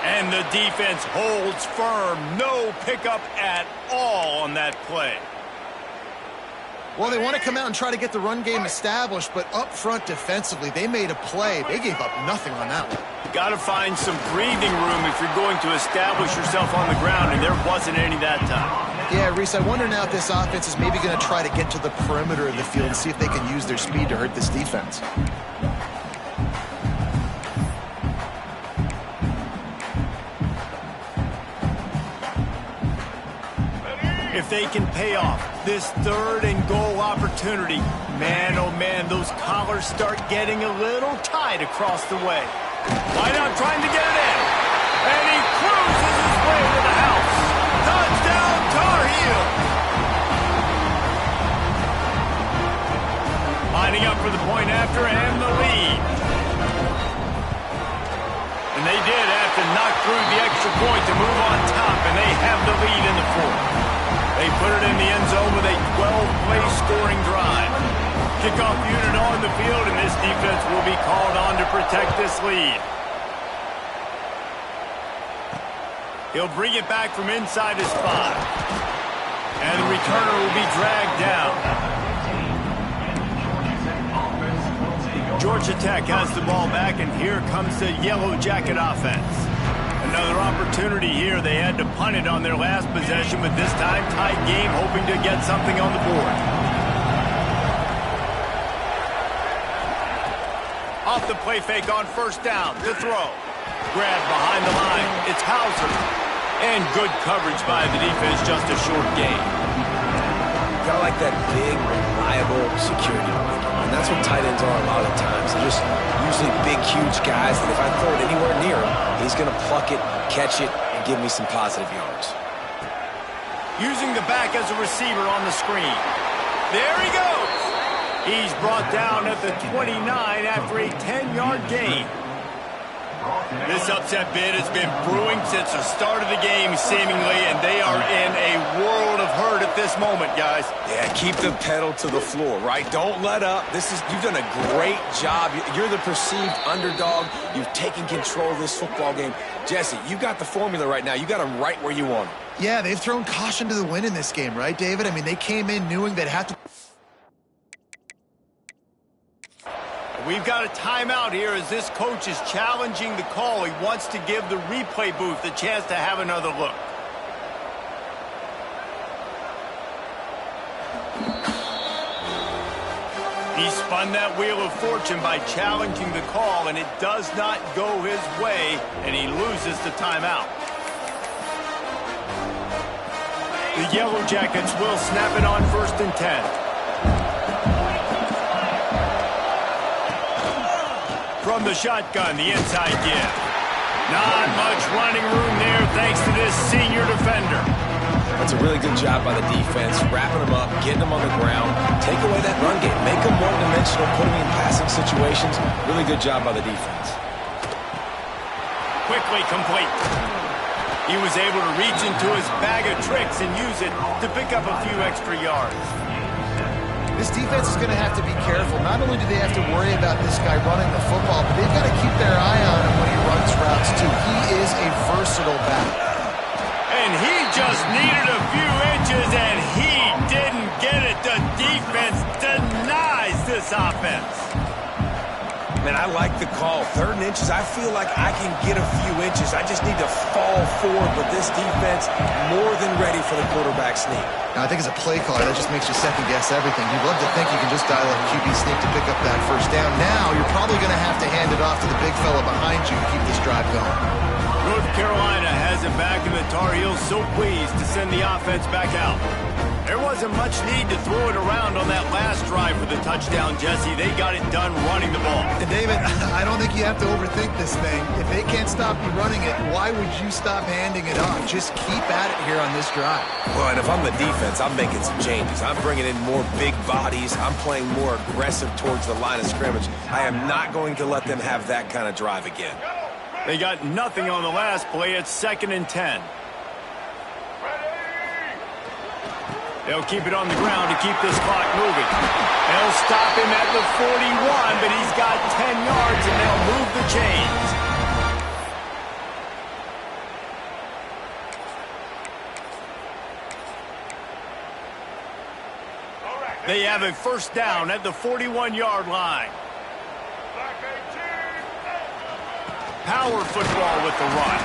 And the defense holds firm. No pickup at all on that play. Well, they want to come out and try to get the run game established, but up front defensively, they made a play. They gave up nothing on that one. Got to find some breathing room if you're going to establish yourself on the ground, and there wasn't any that time. Yeah, Reese, I wonder now if this offense is maybe going to try to get to the perimeter of the field and see if they can use their speed to hurt this defense. If they can pay off this third and goal opportunity, man, oh man, those collars start getting a little tight across the way. Why not trying to get it in? And he cruises his way to the house. Touchdown, Tar Heel! Lining up for the point after and the lead. And they did have to knock through the extra point to move on top, and they have the lead in the fourth. They put it in the end zone with a 12-play scoring drive. Kickoff unit on the field, and this defense will be called on to protect this lead. He'll bring it back from inside his 5. And the returner will be dragged down. Georgia Tech has the ball back, and here comes the Yellow Jacket offense. Another opportunity here. They had to punt it on their last possession, but this time tight game, hoping to get something on the board. Off the play fake on first down. The throw. Grab behind the line. It's Hauser. And good coverage by the defense, just a short gain. Got like that big, reliable security blanket. And that's what tight ends are a lot of times. They're just usually big, huge guys that if I throw it anywhere near him, he's going to pluck it, catch it, and give me some positive yards. Using the back as a receiver on the screen. There he goes. He's brought down at the 29 after a 10-yard gain. This upset bid has been brewing since the start of the game, seemingly, and they are in a world of hurt at this moment, guys. Yeah, keep the pedal to the floor, right? Don't let up. You've done a great job. You're the perceived underdog. You've taken control of this football game. Jesse, you got the formula right now. You got them right where you want them. Yeah, they've thrown caution to the wind in this game, right, David? I mean, they came in knowing they'd have to... We've got a timeout here as this coach is challenging the call. He wants to give the replay booth a chance to have another look. He spun that wheel of fortune by challenging the call, and it does not go his way, and he loses the timeout. The Yellow Jackets will snap it on 1st and 10. From the shotgun, the inside give. Not much running room there thanks to this senior defender. That's a really good job by the defense, wrapping them up, getting them on the ground, take away that run game, make them one-dimensional, put them in passing situations. Really good job by the defense. Quickly complete. He was able to reach into his bag of tricks and use it to pick up a few extra yards. This defense is going to have to be careful. Not only do they have to worry about this guy running the football, but they've got to keep their eye on him when he runs routes, too. He is a versatile back. And he just needed a few inches, and he didn't get it. The defense denies this offense. Man, I like the call. 3rd and inches, I feel like I can get a few inches. I just need to fall forward, but this defense more than ready for the quarterback sneak. Now, I think as a play caller, that just makes you second-guess everything. You'd love to think you can just dial up QB sneak to pick up that first down. Now, you're probably going to have to hand it off to the big fella behind you to keep this drive going. North Carolina has it back, and the Tar Heels so pleased to send the offense back out. There wasn't much need to throw it around on that last drive for the touchdown, Jesse. They got it done running the ball. And David, I don't think you have to overthink this thing. If they can't stop you running it, why would you stop handing it off? Just keep at it here on this drive. Well, and if I'm the defense, I'm making some changes. I'm bringing in more big bodies. I'm playing more aggressive towards the line of scrimmage. I am not going to let them have that kind of drive again. They got nothing on the last play. It's 2nd and 10. They'll keep it on the ground to keep this clock moving. They'll stop him at the 41, but he's got 10 yards, and they'll move the chains. They have a first down at the 41-yard line. Power football with the run.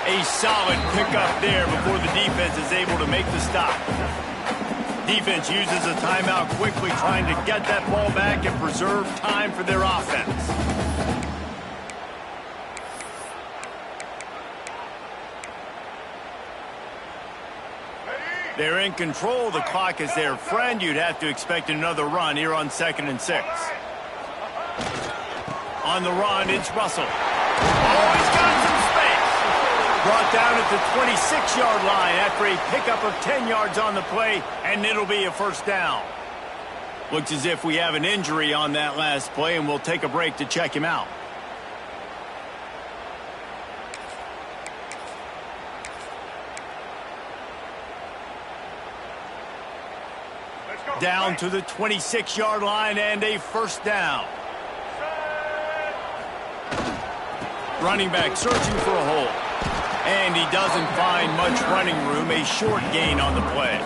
A solid pickup there before the defense is able to make the stop. Defense uses a timeout quickly, trying to get that ball back and preserve time for their offense. They're in control. The clock is their friend. You'd have to expect another run here on 2nd and 6. On the run, it's Russell. Oh, he's got some space. Brought down at the 26-yard line after a pickup of 10 yards on the play, and it'll be a first down. Looks as if we have an injury on that last play, and we'll take a break to check him out. Down to the 26-yard line and a first down. Running back searching for a hole. And he doesn't find much running room. A short gain on the play.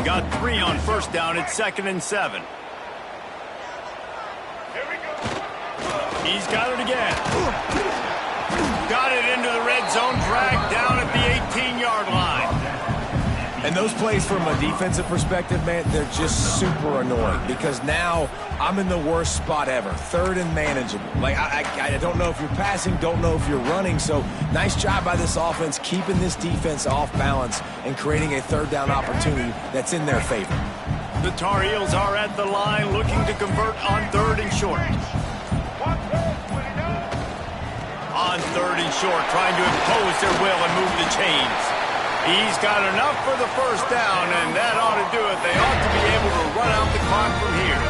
Got 3 on first down. It's 2nd and 7. He's got it again. Got it into the red zone, dragged down at the 18-yard line. And those plays from a defensive perspective, man, they're just super annoying because now I'm in the worst spot ever. 3rd and manageable. Like, I don't know if you're passing, don't know if you're running. So nice job by this offense keeping this defense off balance and creating a 3rd down opportunity that's in their favor. The Tar Heels are at the line looking to convert on 3rd and short. On 3rd and short, trying to impose their will and move the chains. He's got enough for the first down, and that ought to do it. They ought to be able to run out the clock from here.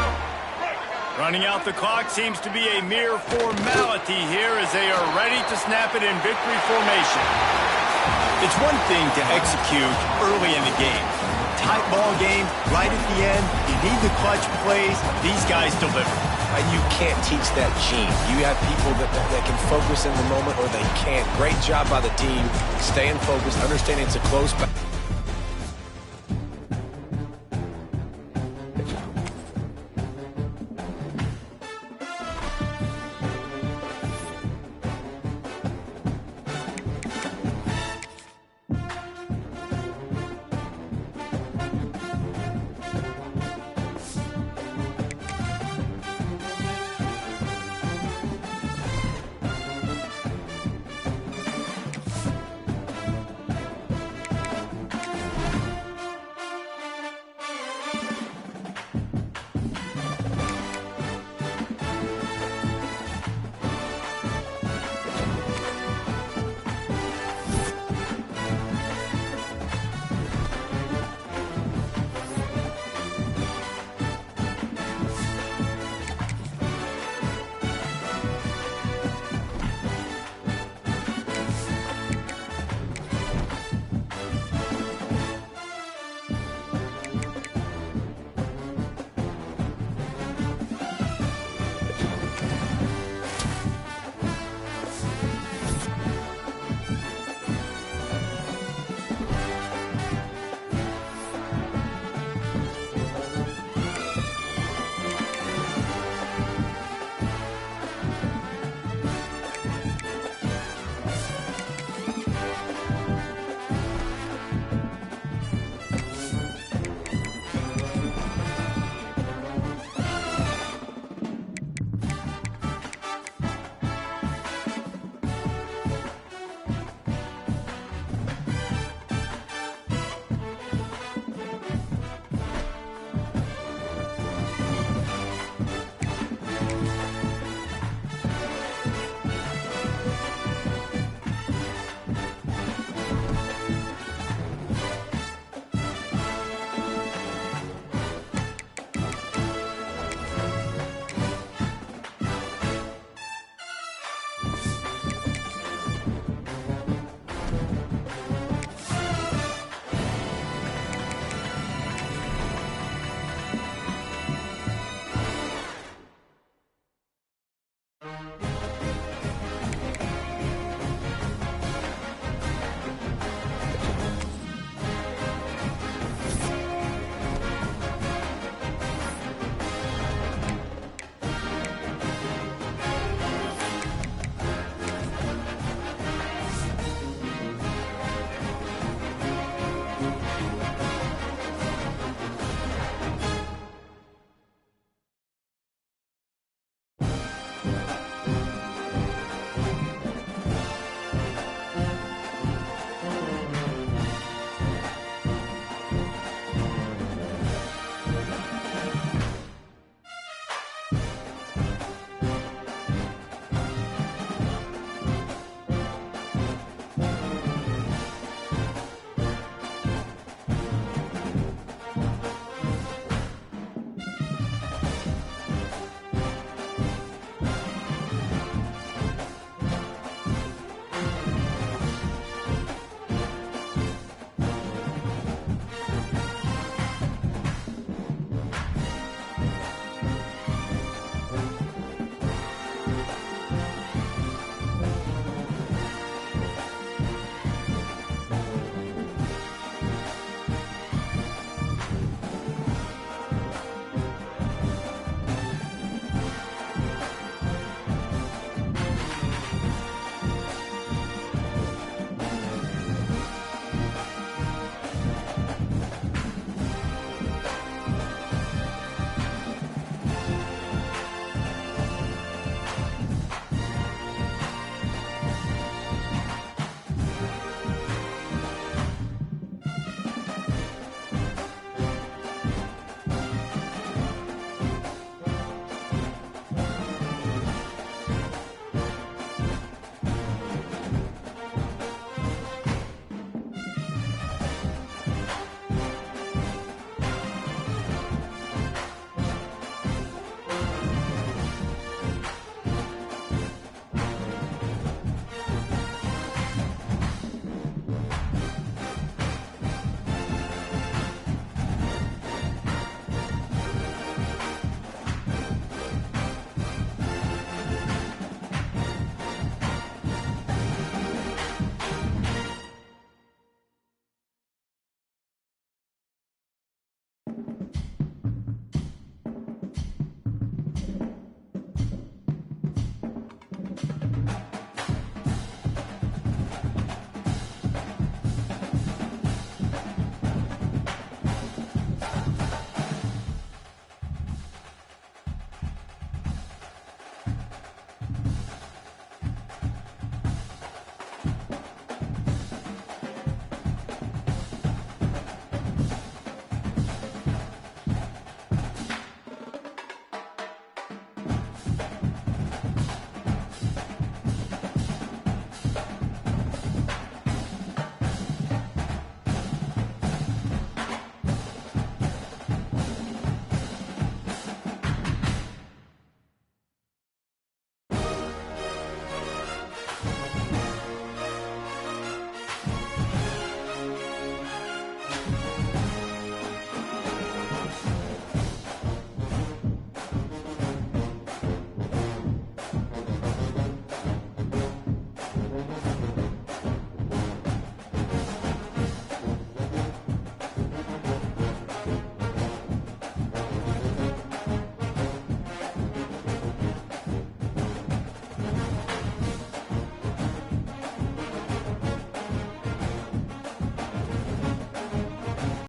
Running out the clock seems to be a mere formality here as they are ready to snap it in victory formation. It's one thing to execute early in the game. Tight ball game, right at the end, you need the clutch plays. These guys deliver. And you can't teach that gene. You have people that can focus in the moment or they can't. Great job by the team, staying focused, understanding it's a close battle.